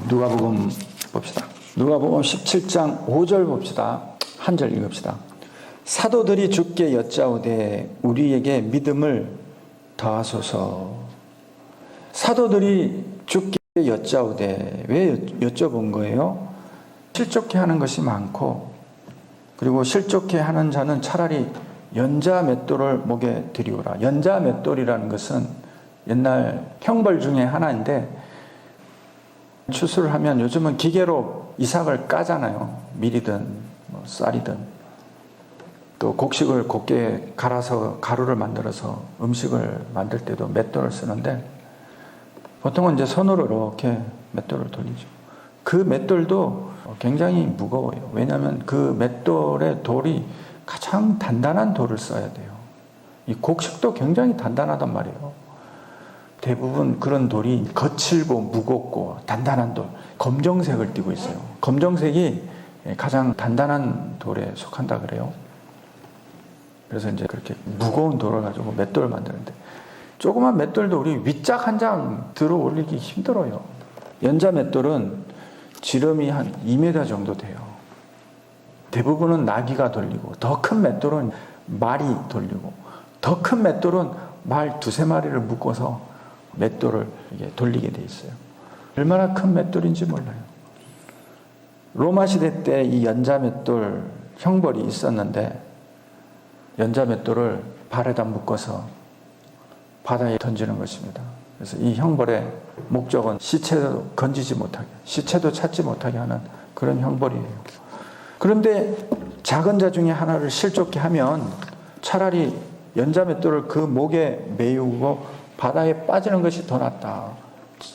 누가복음 봅시다. 누가복음 17장 5절 봅시다. 한 절 읽읍시다. 사도들이 주께 여짜오되 우리에게 믿음을 더하소서. 사도들이 주께 여짜오되 왜 여쭤본 거예요? 실족해 하는 것이 많고, 그리고 실족해 하는 자는 차라리 연자 맷돌을 목에 들이오라. 연자 맷돌이라는 것은 옛날 형벌 중에 하나인데, 추수를 하면 요즘은 기계로 이삭을 까잖아요. 밀이든 쌀이든. 또 곡식을 곱게 갈아서 가루를 만들어서 음식을 만들 때도 맷돌을 쓰는데, 보통은 이제 손으로 이렇게 맷돌을 돌리죠. 그 맷돌도 굉장히 무거워요. 왜냐하면 그 맷돌의 돌이 가장 단단한 돌을 써야 돼요. 이 곡식도 굉장히 단단하단 말이에요. 대부분 그런 돌이 거칠고 무겁고 단단한 돌, 검정색을 띠고 있어요. 검정색이 가장 단단한 돌에 속한다 그래요. 그래서 이제 그렇게 무거운 돌을 가지고 맷돌을 만드는데, 조그만 맷돌도 우리 윗짝 한 장 들어 올리기 힘들어요. 연자 맷돌은 지름이 한 2m 정도 돼요. 대부분은 나귀가 돌리고, 더 큰 맷돌은 말이 돌리고, 더 큰 맷돌은 말 두세 마리를 묶어서 맷돌을 이게 돌리게 돼 있어요. 얼마나 큰 맷돌인지 몰라요. 로마 시대 때 이 연자 맷돌 형벌이 있었는데, 연자 맷돌을 발에다 묶어서 바다에 던지는 것입니다. 그래서 이 형벌의 목적은 시체도 건지지 못하게, 시체도 찾지 못하게 하는 그런 형벌이에요. 그런데 작은 자 중에 하나를 실족해 하면 차라리 연자 맷돌을 그 목에 메우고 바다에 빠지는 것이 더 낫다.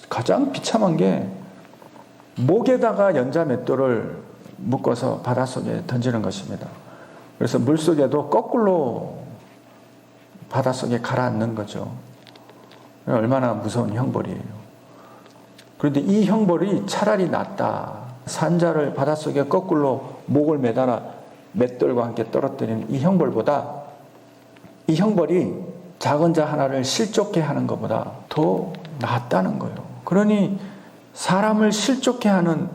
가장 비참한 게 목에다가 연자 맷돌을 묶어서 바닷속에 던지는 것입니다. 그래서 물속에도 거꾸로 바닷속에 가라앉는 거죠. 얼마나 무서운 형벌이에요. 그런데 이 형벌이 차라리 낫다. 산자를 바닷속에 거꾸로 목을 매달아 맷돌과 함께 떨어뜨리는 이 형벌보다, 이 형벌이 작은 자 하나를 실족해 하는 것보다 더 낫다는 거예요. 그러니 사람을 실족해 하는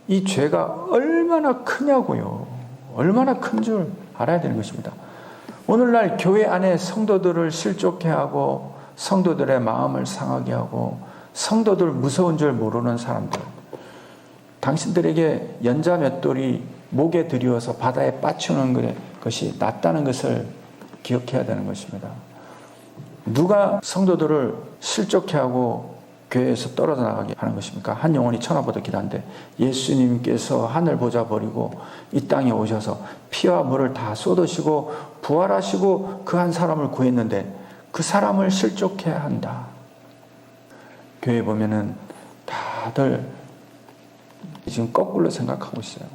이 죄가 얼마나 크냐고요. 얼마나 큰 줄 알아야 되는 것입니다. 오늘날 교회 안에 성도들을 실족해 하고 성도들의 마음을 상하게 하고 성도들 무서운 줄 모르는 사람들, 당신들에게 연자 맷돌이 목에 들이워서 바다에 빠치는 것이 낫다는 것을 기억해야 되는 것입니다. 누가 성도들을 실족해 하고 교회에서 떨어져 나가게 하는 것입니까? 한 영혼이 천하보다 길한데 예수님께서 하늘 보좌 버리고 이 땅에 오셔서 피와 물을 다 쏟으시고 부활하시고 그 한 사람을 구했는데 그 사람을 실족해 한다. 교회에 보면은 다들 지금 거꾸로 생각하고 있어요.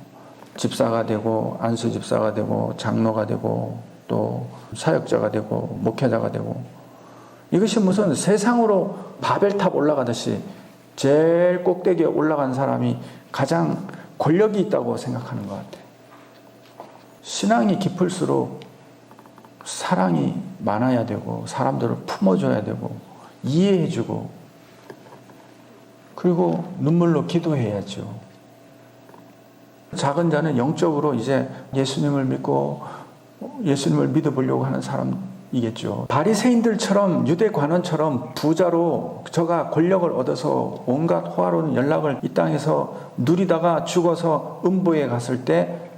집사가 되고 안수 집사가 되고 장로가 되고 또 사역자가 되고 목회자가 되고, 이것이 무슨 세상으로 바벨탑 올라가듯이 제일 꼭대기에 올라간 사람이 가장 권력이 있다고 생각하는 것 같아요. 신앙이 깊을수록 사랑이 많아야 되고 사람들을 품어줘야 되고 이해해주고, 그리고 눈물로 기도해야죠. 작은 자는 영적으로 이제 예수님을 믿고 예수님을 믿어보려고 하는 사람이겠죠. 바리새인들처럼 유대 관원처럼 부자로 저가 권력을 얻어서 온갖 호화로운 연락을 이 땅에서 누리다가 죽어서 음부에 갔을 때,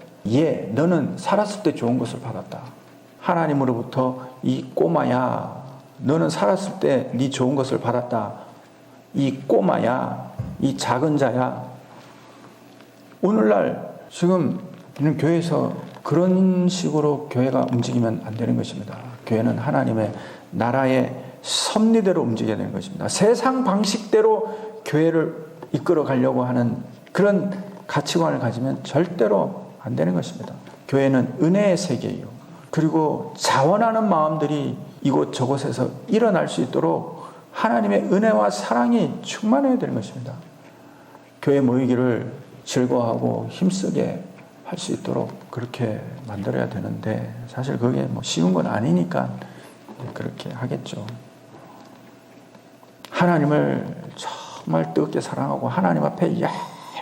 너는 살았을 때 좋은 것을 받았다. 하나님으로부터 이 꼬마야, 너는 살았을 때 네 좋은 것을 받았다. 이 꼬마야, 이 작은 자야. 오늘날 지금 교회에서 그런 식으로 교회가 움직이면 안 되는 것입니다. 교회는 하나님의 나라의 섭리대로 움직여야 되는 것입니다. 세상 방식대로 교회를 이끌어 가려고 하는 그런 가치관을 가지면 절대로 안 되는 것입니다. 교회는 은혜의 세계예요. 그리고 자원하는 마음들이 이곳저곳에서 일어날 수 있도록 하나님의 은혜와 사랑이 충만해야 되는 것입니다. 교회 모이기를 즐거워하고 힘쓰게 할 수 있도록 그렇게 만들어야 되는데, 사실 그게 쉬운 건 아니니까 그렇게 하겠죠. 하나님을 정말 뜨겁게 사랑하고 하나님 앞에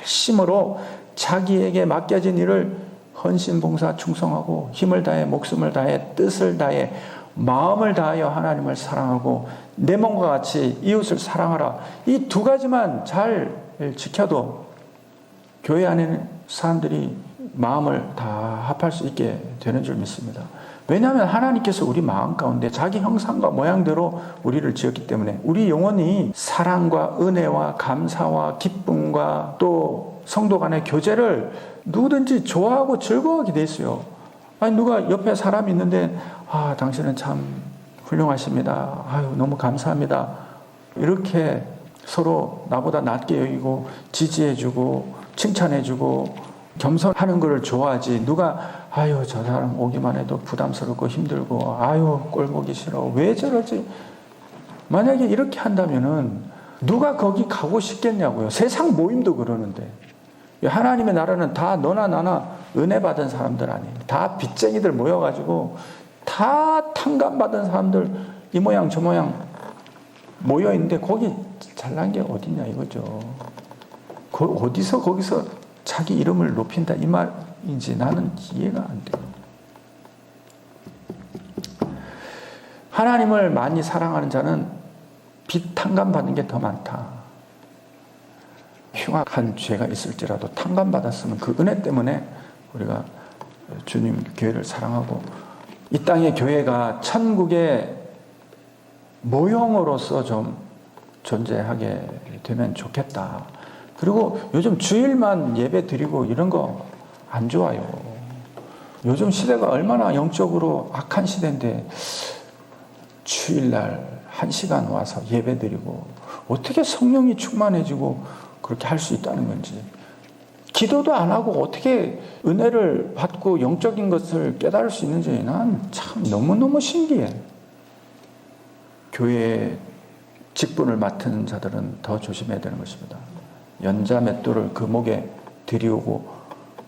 열심으로 자기에게 맡겨진 일을 헌신봉사 충성하고 힘을 다해 목숨을 다해 뜻을 다해 마음을 다하여 하나님을 사랑하고 내 몸과 같이 이웃을 사랑하라. 이 두 가지만 잘 지켜도 교회 안에는 사람들이 마음을 다 합할 수 있게 되는 줄 믿습니다. 왜냐하면 하나님께서 우리 마음 가운데 자기 형상과 모양대로 우리를 지었기 때문에 우리 영혼이 사랑과 은혜와 감사와 기쁨과 또 성도 간의 교제를 누구든지 좋아하고 즐거워하게 돼 있어요. 아니 누가 옆에 사람이 있는데 당신은 참 훌륭하십니다. 아유 너무 감사합니다. 이렇게 서로 나보다 낮게 여기고 지지해주고 칭찬해주고 겸손하는 것을 좋아하지 누가 저 사람 오기만 해도 부담스럽고 힘들고 꼴 보기 싫어 왜 저러지. 만약에 이렇게 한다면은 누가 거기 가고 싶겠냐고요. 세상 모임도 그러는데 하나님의 나라는 다 너나 나나 은혜 받은 사람들 아니에요. 다 빚쟁이들 모여가지고 다 탕감받은 사람들 이 모양 저 모양 모여있는데 거기 잘난 게 어딨냐 이거죠. 어디서 거기서 자기 이름을 높인다 이 말인지 나는 이해가 안 돼요. 하나님을 많이 사랑하는 자는 빚 탕감받는 게 더 많다. 흉악한 죄가 있을지라도 탕감받았으면 그 은혜 때문에 우리가 주님 교회를 사랑하고 이 땅의 교회가 천국의 모형으로서 좀 존재하게 되면 좋겠다. 그리고 요즘 주일만 예배 드리고 이런 거 안 좋아요. 요즘 시대가 얼마나 영적으로 악한 시대인데 주일날 1시간 와서 예배 드리고 어떻게 성령이 충만해지고 그렇게 할 수 있다는 건지, 기도도 안 하고 어떻게 은혜를 받고 영적인 것을 깨달을 수 있는지 난 참 너무너무 신기해. 교회에 직분을 맡은 자들은 더 조심해야 되는 것입니다. 연자 맷돌을 그 목에 들이우고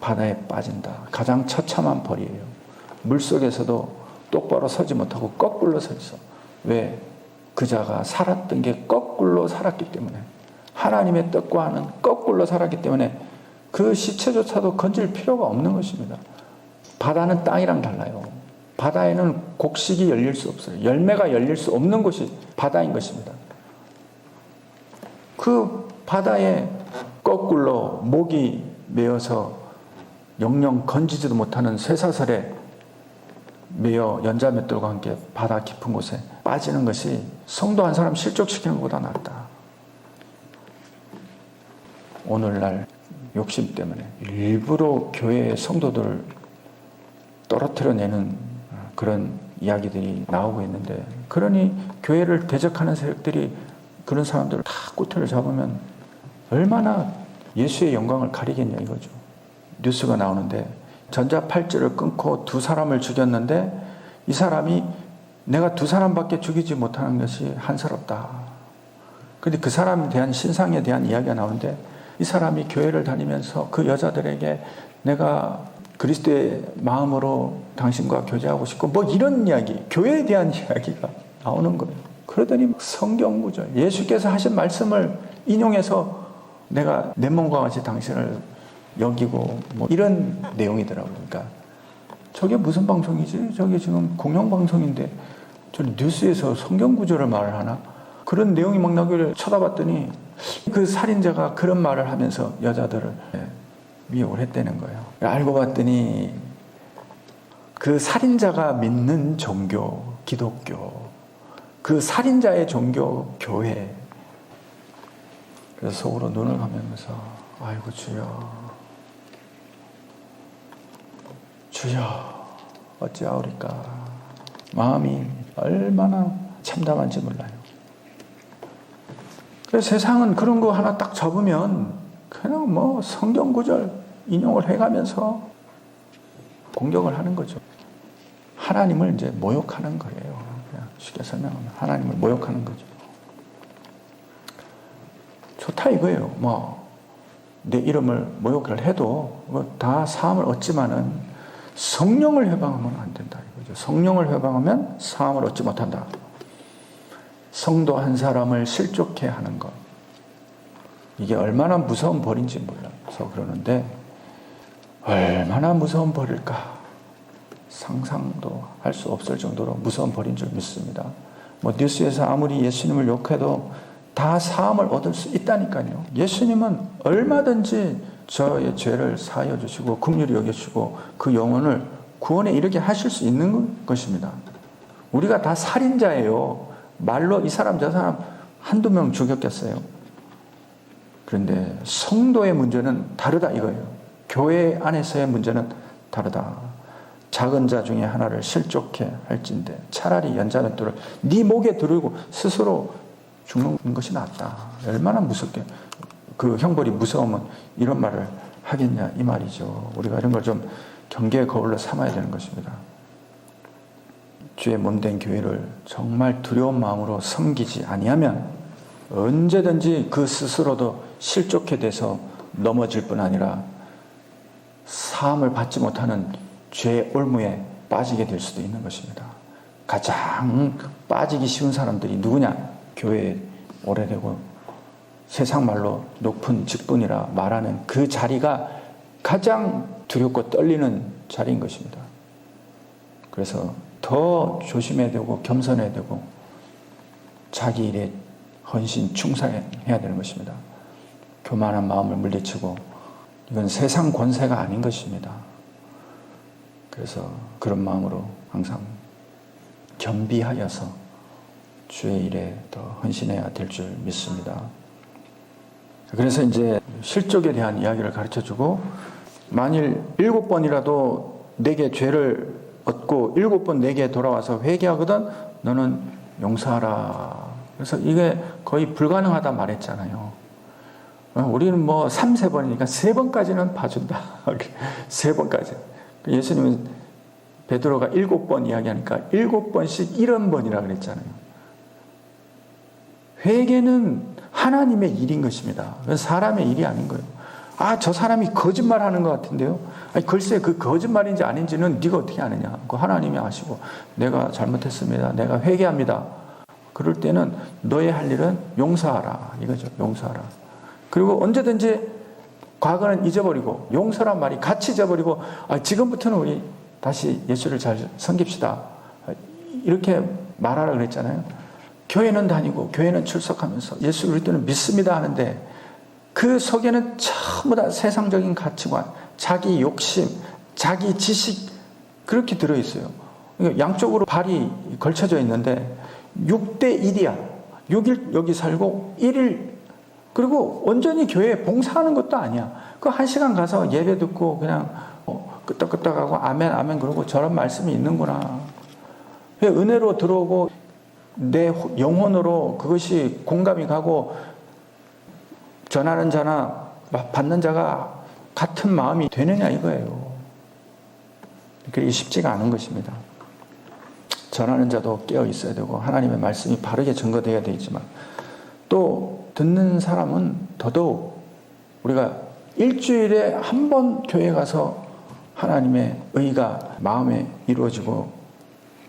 바다에 빠진다. 가장 처참한 벌이에요. 물속에서도 똑바로 서지 못하고 거꾸로 서 있어. 왜? 그 자가 살았던 게 거꾸로 살았기 때문에, 하나님의 뜻과는 거꾸로 살았기 때문에 그 시체조차도 건질 필요가 없는 것입니다. 바다는 땅이랑 달라요. 바다에는 곡식이 열릴 수 없어요. 열매가 열릴 수 없는 곳이 바다인 것입니다. 그 바다에 거꾸로 목이 메어서 영영 건지지도 못하는 쇠사슬에 메어 연자맷돌과 함께 바다 깊은 곳에 빠지는 것이 성도 한 사람 실족시키는 것보다 낫다. 오늘날 욕심 때문에 일부러 교회의 성도들을 떨어뜨려내는 그런 이야기들이 나오고 있는데, 그러니 교회를 대적하는 세력들이 그런 사람들을 다 꼬투리를 잡으면 얼마나 예수의 영광을 가리겠냐 이거죠. 뉴스가 나오는데 전자팔찌를 끊고 2사람을 죽였는데 이 사람이 내가 2사람밖에 죽이지 못하는 것이 한스럽다. 그런데 그 사람에 대한 신상에 대한 이야기가 나오는데, 이 사람이 교회를 다니면서 그 여자들에게 내가 그리스도의 마음으로 당신과 교제하고 싶고 뭐 이런 이야기, 교회에 대한 이야기가 나오는 거예요. 그러더니 성경 구절, 예수께서 하신 말씀을 인용해서 내가 내 몸과 같이 당신을 여기고 뭐 이런 내용이더라고요. 그러니까 저게 무슨 방송이지? 저게 지금 공영방송인데 저 뉴스에서 성경 구절을 말을 하나? 그런 내용이 막 나길래 쳐다봤더니 그 살인자가 그런 말을 하면서 여자들을 미혹을 했다는 거예요. 알고 봤더니 그 살인자가 믿는 종교, 기독교, 그 살인자의 종교, 교회. 그래서 속으로 눈을 감으면서 아이고 주여 어찌하오리까. 마음이 얼마나 참담한지 몰라요. 그래서 세상은 그런 거 하나 딱 접으면 그냥 뭐 성경 구절 인용을 해가면서 공격을 하는 거죠. 하나님을 이제 모욕하는 거예요. 그냥 쉽게 설명하면 하나님을 모욕하는 거죠. 좋다 이거예요. 뭐 내 이름을 모욕을 해도 뭐 다 사함을 얻지만은 성령을 회방하면 안 된다 이거죠. 성령을 회방하면 사함을 얻지 못한다. 성도 한 사람을 실족해 하는 것. 이게 얼마나 무서운 벌인지 몰라서 그러는데 얼마나 무서운 벌일까 상상도 할 수 없을 정도로 무서운 벌인 줄 믿습니다. 뭐 뉴스에서 아무리 예수님을 욕해도 다 사함을 얻을 수 있다니까요. 예수님은 얼마든지 저의 죄를 사하여 주시고 긍휼히 여겨주시고 그 영혼을 구원에 이르게 하실 수 있는 것입니다. 우리가 다 살인자예요. 말로 이 사람 저 사람 한두 명 죽였겠어요. 그런데 성도의 문제는 다르다 이거예요. 교회 안에서의 문제는 다르다. 작은 자 중에 하나를 실족해 할진대 차라리 연자맷돌을 네 목에 두르고 스스로 죽는 것이 낫다. 얼마나 무섭게 그 형벌이 무서우면 이런 말을 하겠냐 이 말이죠. 우리가 이런 걸 좀 경계의 거울로 삼아야 되는 것입니다. 주의 몸된 교회를 정말 두려운 마음으로 섬기지 아니하면 언제든지 그 스스로도 실족해 돼서 넘어질 뿐 아니라 사함을 받지 못하는 죄의 올무에 빠지게 될 수도 있는 것입니다. 가장 빠지기 쉬운 사람들이 누구냐? 교회에 오래되고 세상 말로 높은 직분이라 말하는 그 자리가 가장 두렵고 떨리는 자리인 것입니다. 그래서 더 조심해야 되고 겸손해야 되고 자기 일에 헌신 충성해야 되는 것입니다. 교만한 마음을 물리치고 이건 세상 권세가 아닌 것입니다. 그래서 그런 마음으로 항상 겸비하여서 주의 일에 더 헌신해야 될 줄 믿습니다. 그래서 이제 실족에 대한 이야기를 가르쳐주고 만일 7번이라도 내게 죄를 얻고 7번 내게 돌아와서 회개하거든 너는 용서하라. 그래서 이게 거의 불가능하다 말했잖아요. 우리는 뭐 3, 4번이니까 3번까지는 봐준다. 3번까지. 예수님은 베드로가 7번 이야기하니까 7번씩 70번이라 그랬잖아요. 회개는 하나님의 일인 것입니다. 사람의 일이 아닌 거예요. 아, 저 사람이 거짓말하는 것 같은데요. 아니, 글쎄 그 거짓말인지 아닌지는 네가 어떻게 아느냐. 그 하나님이 아시고 내가 잘못했습니다. 내가 회개합니다. 그럴 때는 너의 할 일은 용서하라. 이거죠. 용서하라. 그리고 언제든지 과거는 잊어버리고 용서란 말이 같이 잊어버리고 지금부터는 우리 다시 예수를 잘 섬깁시다. 이렇게 말하라 그랬잖아요. 교회는 다니고 교회는 출석하면서 예수를 우리 때는 믿습니다 하는데 그 속에는 전부 다 세상적인 가치관, 자기 욕심, 자기 지식 그렇게 들어있어요. 양쪽으로 발이 걸쳐져 있는데 6대 1이야. 6일 여기 살고 1일 그리고 온전히 교회에 봉사하는 것도 아니야. 그 1시간 가서 예배 듣고 그냥 끄떡끄떡하고 아멘 아멘 그러고 저런 말씀이 있는구나. 은혜로 들어오고 내 영혼으로 그것이 공감이 가고 전하는 자나 받는 자가 같은 마음이 되느냐 이거예요. 그게 쉽지가 않은 것입니다. 전하는 자도 깨어 있어야 되고 하나님의 말씀이 바르게 증거되어야 되지만 또 듣는 사람은 더더욱 우리가 일주일에 한 번 교회 가서 하나님의 의가 마음에 이루어지고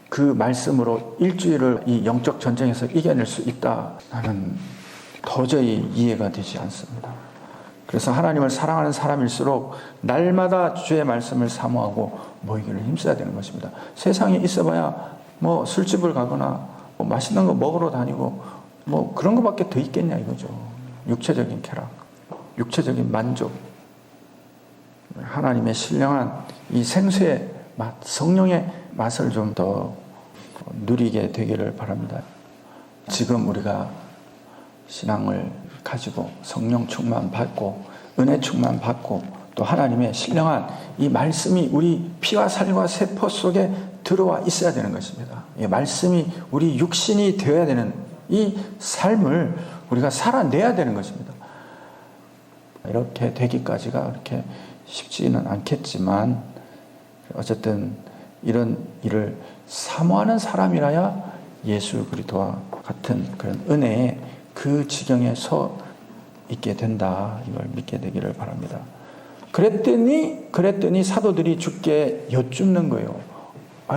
그 말씀으로 일주일을 이 영적 전쟁에서 이겨낼 수 있다. 나는 도저히 이해가 되지 않습니다. 그래서 하나님을 사랑하는 사람일수록 날마다 주의 말씀을 사모하고 모이기를 힘써야 되는 것입니다. 세상에 있어봐야 뭐 술집을 가거나 뭐 맛있는 거 먹으러 다니고 뭐 그런 것밖에 더 있겠냐 이거죠. 육체적인 쾌락, 육체적인 만족, 하나님의 신령한 이 생수의 맛, 성령의 맛을 좀 더 누리게 되기를 바랍니다. 지금 우리가 신앙을 가지고 성령 충만 받고 은혜 충만 받고 또 하나님의 신령한 이 말씀이 우리 피와 살과 세포 속에 들어와 있어야 되는 것입니다. 이 말씀이 우리 육신이 되어야 되는 이 삶을 우리가 살아내야 되는 것입니다. 이렇게 되기까지가 그렇게 쉽지는 않겠지만 어쨌든 이런 일을 사모하는 사람이라야 예수 그리스도와 같은 그런 은혜에 그 지경에 서 있게 된다. 이걸 믿게 되기를 바랍니다. 그랬더니 사도들이 주께 여쭙는 거예요.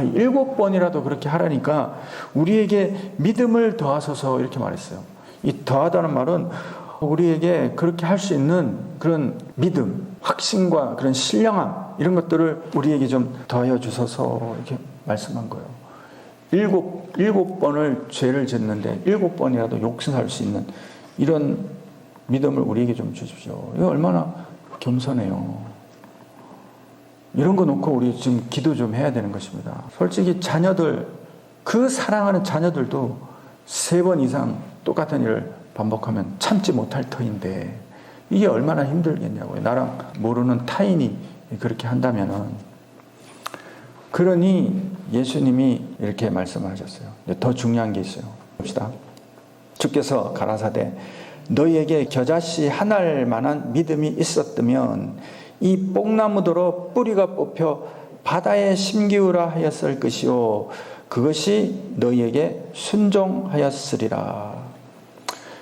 7번이라도 그렇게 하라니까 우리에게 믿음을 더하소서 이렇게 말했어요. 이 더하다는 말은 우리에게 그렇게 할 수 있는 그런 믿음, 확신과 그런 신령함 이런 것들을 우리에게 좀 더하여 주소서 이렇게 말씀한 거예요. 7번을 죄를 짓는데 7번이라도 용서할 수 있는 이런 믿음을 우리에게 좀 주십시오. 이거 얼마나 겸손해요. 이런 거 놓고 우리 지금 기도 좀 해야 되는 것입니다. 솔직히 자녀들, 그 사랑하는 자녀들도 3번 이상 똑같은 일을 반복하면 참지 못할 터인데 이게 얼마나 힘들겠냐고요. 나랑 모르는 타인이 그렇게 한다면은. 그러니 예수님이 이렇게 말씀하셨어요. 더 중요한 게 있어요. 봅시다. 주께서 가라사대 너희에게 겨자씨 한 알 만한 믿음이 있었다면 이 뽕나무더러 뿌리가 뽑혀 바다에 심기우라 하였을 것이요 그것이 너희에게 순종하였으리라.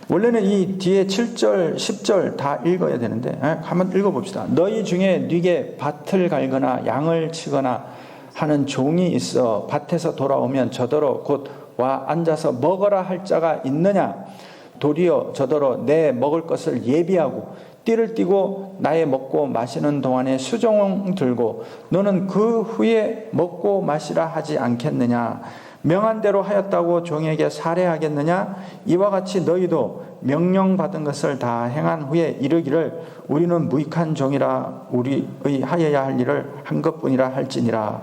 원래는 이 뒤에 7절 10절 다 읽어야 되는데 한번 읽어봅시다. 너희 중에 뉘게 밭을 갈거나 양을 치거나 하는 종이 있어 밭에서 돌아오면 저더러 곧 와 앉아서 먹어라 할 자가 있느냐. 도리어 저더러 내 먹을 것을 예비하고 띠를 띠고 나의 먹고 마시는 동안에 수종 들고 너는 그 후에 먹고 마시라 하지 않겠느냐. 명한 대로 하였다고 종에게 살해하겠느냐. 이와 같이 너희도 명령받은 것을 다 행한 후에 이르기를 우리는 무익한 종이라 우리의 하여야 할 일을 한 것뿐이라 할지니라.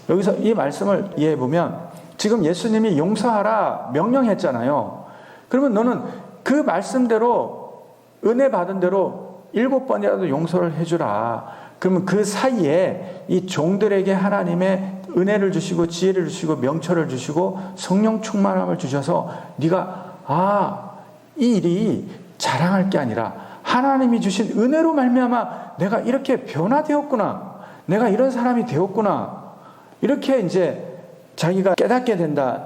여기서 이 말씀을 이해해 보면 지금 예수님이 용서하라 명령했잖아요. 그러면 너는 그 말씀대로 은혜 받은 대로 7번이라도 용서를 해주라. 그러면 그 사이에 이 종들에게 하나님의 은혜를 주시고 지혜를 주시고 명철을 주시고 성령 충만함을 주셔서 네가 이 일이 자랑할 게 아니라 하나님이 주신 은혜로 말미암아 내가 이렇게 변화되었구나. 내가 이런 사람이 되었구나. 이렇게 이제 자기가 깨닫게 된다.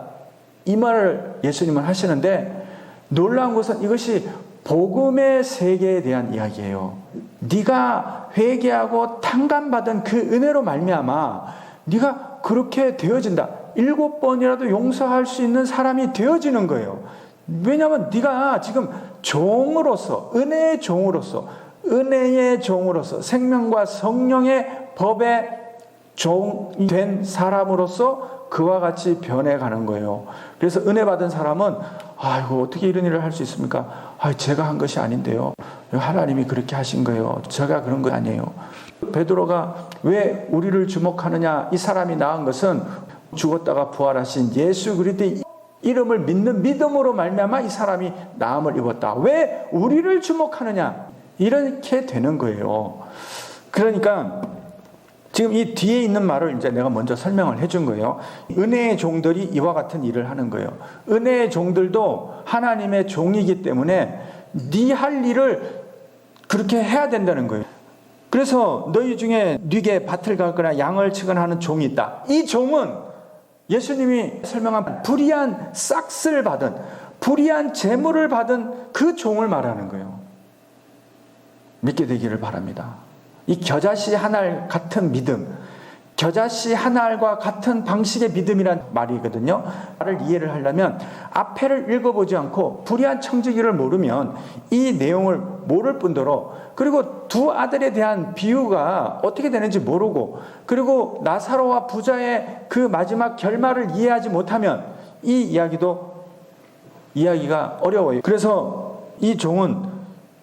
이 말을 예수님은 하시는데 놀라운 것은 이것이 복음의 세계에 대한 이야기예요. 네가 회개하고 탕감받은 그 은혜로 말미암아 네가 그렇게 되어진다. 7번이라도 용서할 수 있는 사람이 되어지는 거예요. 왜냐하면 네가 지금 종으로서 은혜의 종으로서 생명과 성령의 법의 종이 된 사람으로서 그와 같이 변해가는 거예요. 그래서 은혜 받은 사람은 아이고 어떻게 이런 일을 할 수 있습니까? 제가 한 것이 아닌데요. 하나님이 그렇게 하신 거예요. 제가 그런 거 아니에요. 베드로가 왜 우리를 주목하느냐? 이 사람이 나은 것은 죽었다가 부활하신 예수 그리스도의 이름을 믿는 믿음으로 말미암아 이 사람이 나음을 입었다. 왜 우리를 주목하느냐? 이렇게 되는 거예요. 그러니까 지금 이 뒤에 있는 말을 이제 내가 먼저 설명을 해준 거예요. 은혜의 종들이 이와 같은 일을 하는 거예요. 은혜의 종들도 하나님의 종이기 때문에 네 할 일을 그렇게 해야 된다는 거예요. 그래서 너희 중에 네게 밭을 갈거나 양을 치거나 하는 종이 있다. 이 종은 예수님이 설명한 불의한 싹스를 받은 불의한 재물을 받은 그 종을 말하는 거예요. 믿게 되기를 바랍니다. 이 겨자씨 한 알 같은 믿음, 겨자씨 한 알과 같은 방식의 믿음이란 말이거든요. 말을 이해를 하려면 앞에를 읽어보지 않고 불의한 청지기를 모르면 이 내용을 모를 뿐더러 그리고 두 아들에 대한 비유가 어떻게 되는지 모르고 그리고 나사로와 부자의 그 마지막 결말을 이해하지 못하면 이 이야기가 어려워요. 그래서 이 종은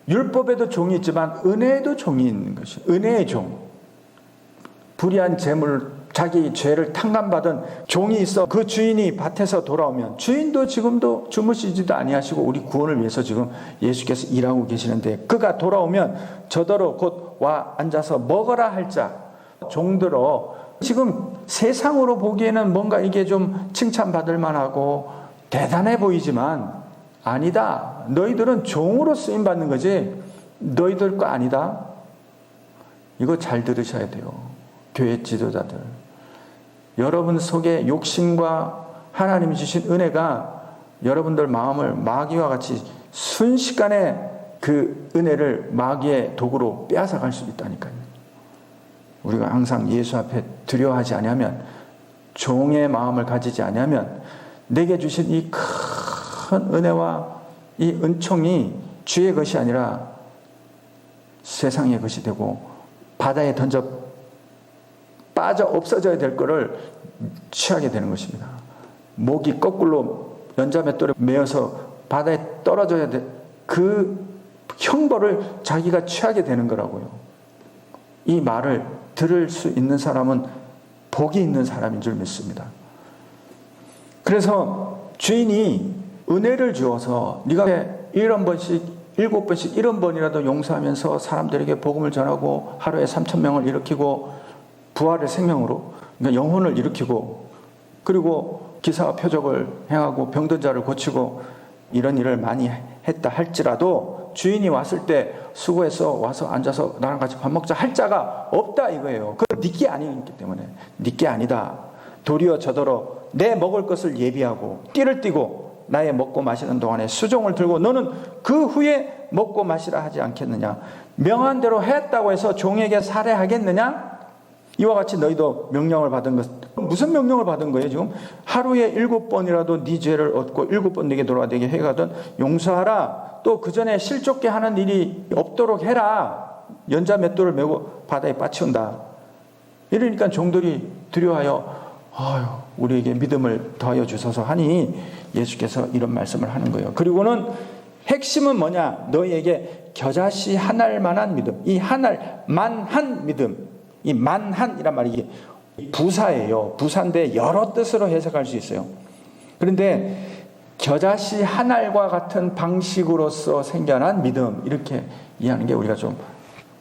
율법에도 종이 있지만 은혜에도 종이 있는 것이 은혜의 종. 불의한 재물, 자기 죄를 탕감받은 종이 있어 그 주인이 밭에서 돌아오면 주인도 지금도 주무시지도 아니하시고 우리 구원을 위해서 지금 예수께서 일하고 계시는데 그가 돌아오면 저더러 곧 와 앉아서 먹어라 할 자 종들어 지금 세상으로 보기에는 뭔가 이게 좀 칭찬받을 만하고 대단해 보이지만 아니다. 너희들은 종으로 쓰임받는 거지 너희들 거 아니다. 이거 잘 들으셔야 돼요. 교회 지도자들. 여러분 속에 욕심과 하나님이 주신 은혜가 여러분들 마음을 마귀와 같이 순식간에 그 은혜를 마귀의 도구로 빼앗아갈 수 있다니까요. 우리가 항상 예수 앞에 두려워하지 아니하면 종의 마음을 가지지 아니하면 내게 주신 이 큰 은혜와 이 은총이 주의 것이 아니라 세상의 것이 되고 바다에 던져 빠져 없어져야 될 것을 취하게 되는 것입니다. 목이 거꾸로 연자맷돌에 매어서 바다에 떨어져야 될 그 형벌을 자기가 취하게 되는 거라고요. 이 말을 들을 수 있는 사람은 복이 있는 사람인 줄 믿습니다. 그래서 주인이 은혜를 주어서 네가 7번씩 7번이라도 용서하면서 사람들에게 복음을 전하고 하루에 3,000명을 일으키고 부활의 생명으로 그러니까 영혼을 일으키고 그리고 기사와 표적을 행하고 병든 자를 고치고 이런 일을 많이 했다 할지라도 주인이 왔을 때 수고해서 와서 앉아서 나랑 같이 밥 먹자 할 자가 없다 이거예요. 그건 네게 아니기 때문에 네게 아니다. 도리어 저더러 내 먹을 것을 예비하고 띠를 띠고 나의 먹고 마시는 동안에 수종을 들고 너는 그 후에 먹고 마시라 하지 않겠느냐. 명한 대로 했다고 해서 종에게 살해하겠느냐. 이와 같이 너희도 명령을 받은 것. 무슨 명령을 받은 거예요 지금? 하루에 7번이라도 네 죄를 얻고 7번 네게 돌아와 내게 해가든 용서하라. 또 그 전에 실족게 하는 일이 없도록 해라. 연자 맷돌을 메고 바다에 빠치운다. 이러니까 종들이 두려워하여 아유 우리에게 믿음을 더하여 주소서 하니 예수께서 이런 말씀을 하는 거예요. 그리고는 핵심은 뭐냐? 너희에게 겨자씨 한 알 만한 믿음. 이 한 알 만한 믿음. 이 만한이란 말이 부사예요. 부사인데 여러 뜻으로 해석할 수 있어요. 그런데 겨자씨 한 알과 같은 방식으로서 생겨난 믿음 이렇게 이해하는 게 우리가 좀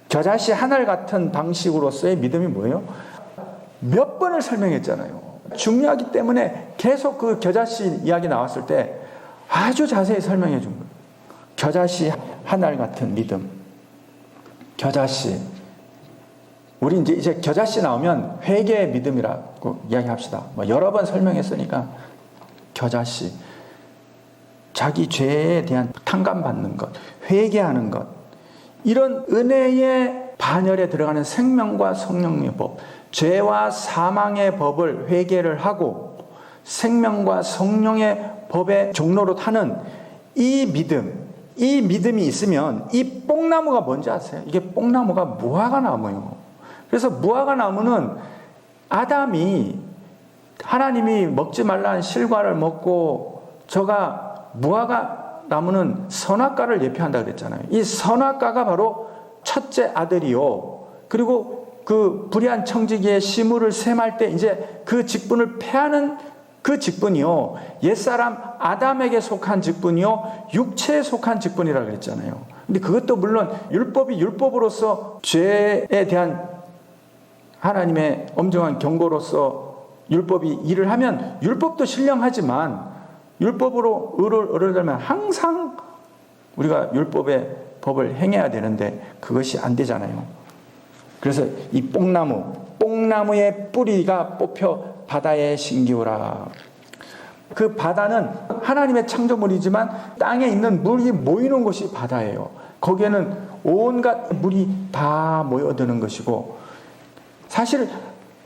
겨자씨 한 알 같은 방식으로서의 믿음이 뭐예요? 몇 번을 설명했잖아요. 중요하기 때문에 계속 그 겨자씨 이야기 나왔을 때 아주 자세히 설명해 준 거예요. 겨자씨 한 알 같은 믿음. 겨자씨. 우리 이제 겨자씨 나오면 회개의 믿음이라고 이야기합시다. 뭐 여러 번 설명했으니까 겨자씨. 자기 죄에 대한 탕감받는 것, 회개하는 것. 이런 은혜의 반열에 들어가는 생명과 성령의 법. 죄와 사망의 법을 회개를 하고 생명과 성령의 법의 종로로 타는 이 믿음. 이 믿음이 있으면 이 뽕나무가 뭔지 아세요? 이게 뽕나무가 무화과 나무예요. 그래서 무화과 나무는 아담이 하나님이 먹지 말라는 실과를 먹고 저가 무화과 나무는 선악과를 예표한다 그랬잖아요. 이 선악과가 바로 첫째 아들이요. 그리고 그 불의한 청지기의 시무를 셈할 때 이제 그 직분을 패하는 그 직분이요. 옛사람 아담에게 속한 직분이요. 육체에 속한 직분이라고 그랬잖아요. 근데 그것도 물론 율법이 율법으로서 죄에 대한 하나님의 엄정한 경고로서 율법이 일을 하면 율법도 신령하지만 뽕나무로 의를 얻으려면 항상 우리가 율법의 법을 행해야 되는데 그것이 안 되잖아요. 그래서 이 뽕나무의 뿌리가 뽑혀 바다에 심기우라. 그 바다는 하나님의 창조물이지만 땅에 있는 물이 모이는 곳이 바다예요. 거기에는 온갖 물이 다 모여드는 것이고 사실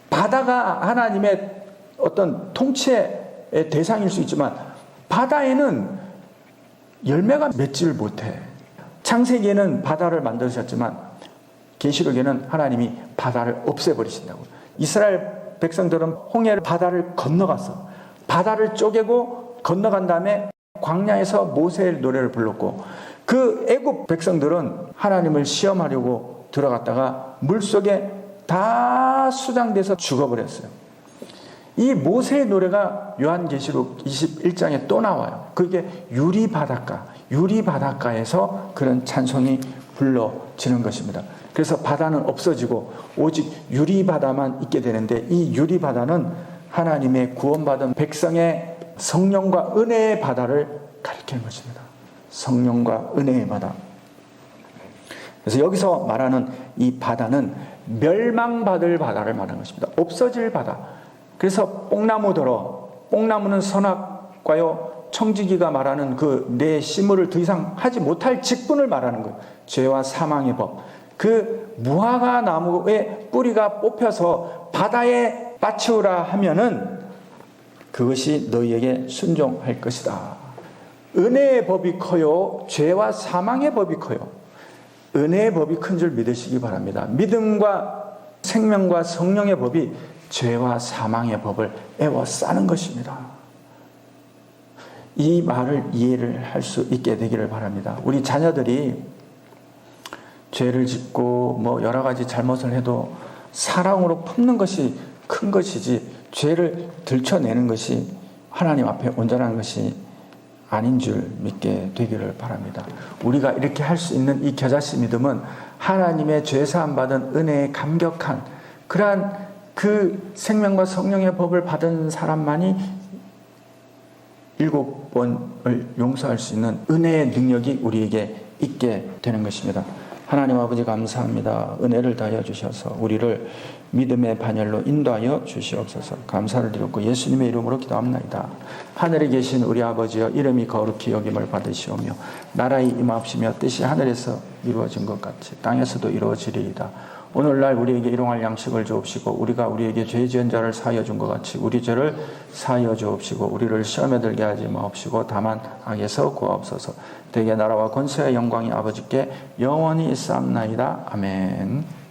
바다가 하나님의 어떤 통치의 대상일 수 있지만 바다에는 열매가 맺지를 못해. 창세기에는 바다를 만드셨지만 계시록에는 하나님이 바다를 없애버리신다고. 이스라엘 백성들은 홍해를 바다를 건너갔어. 바다를 쪼개고 건너간 다음에 광야에서 모세의 노래를 불렀고 그 애굽 백성들은 하나님을 시험하려고 들어갔다가 물속에 다 수장돼서 죽어버렸어요. 이 모세의 노래가 요한계시록 21장에 또 나와요. 그게 유리바닷가에서 그런 찬송이 불러지는 것입니다. 그래서 바다는 없어지고 오직 유리바다만 있게 되는데 이 유리바다는 하나님의 구원받은 백성의 성령과 은혜의 바다를 가리키는 것입니다. 성령과 은혜의 바다. 그래서 여기서 말하는 이 바다는 멸망받을 바다를 말하는 것입니다. 없어질 바다. 그래서 뽕나무는 선악과요 청지기가 말하는 그 내 씨물을 더 이상 하지 못할 직분을 말하는 거예요. 죄와 사망의 법. 그 무화과 나무의 뿌리가 뽑혀서 바다에 빠치우라 하면은 그것이 너희에게 순종할 것이다. 은혜의 법이 커요, 죄와 사망의 법이 커요. 은혜의 법이 큰 줄 믿으시기 바랍니다. 믿음과 생명과 성령의 법이 죄와 사망의 법을 에워싸는 것입니다. 이 말을 이해를 할 수 있게 되기를 바랍니다. 우리 자녀들이 죄를 짓고 뭐 여러 가지 잘못을 해도 사랑으로 품는 것이 큰 것이지, 죄를 들춰내는 것이 하나님 앞에 온전한 것이 아닌 줄 믿게 되기를 바랍니다. 우리가 이렇게 할 수 있는 이 겨자씨 믿음은 하나님의 죄사함 받은 은혜에 감격한 그러한 그 생명과 성령의 법을 받은 사람만이 7번을 용서할 수 있는 은혜의 능력이 우리에게 있게 되는 것입니다. 하나님 아버지 감사합니다. 은혜를 다하여 주셔서 우리를 믿음의 반열로 인도하여 주시옵소서. 감사를 드렸고 예수님의 이름으로 기도합나이다. 하늘에 계신 우리 아버지여, 이름이 거룩히 여김을 받으시오며 나라의 임하옵시며 뜻이 하늘에서 이루어진 것 같이 땅에서도 이루어지리이다. 오늘날 우리에게 일용할 양식을 주옵시고 우리가 우리에게 죄 지은 자를 사하여 준 것 같이 우리 죄를 사하여 주옵시고 우리를 시험에 들게 하지 마옵시고 다만 악에서 구하옵소서. 대개 나라와 권세와 영광이 아버지께 영원히 있사옵나이다. 아멘.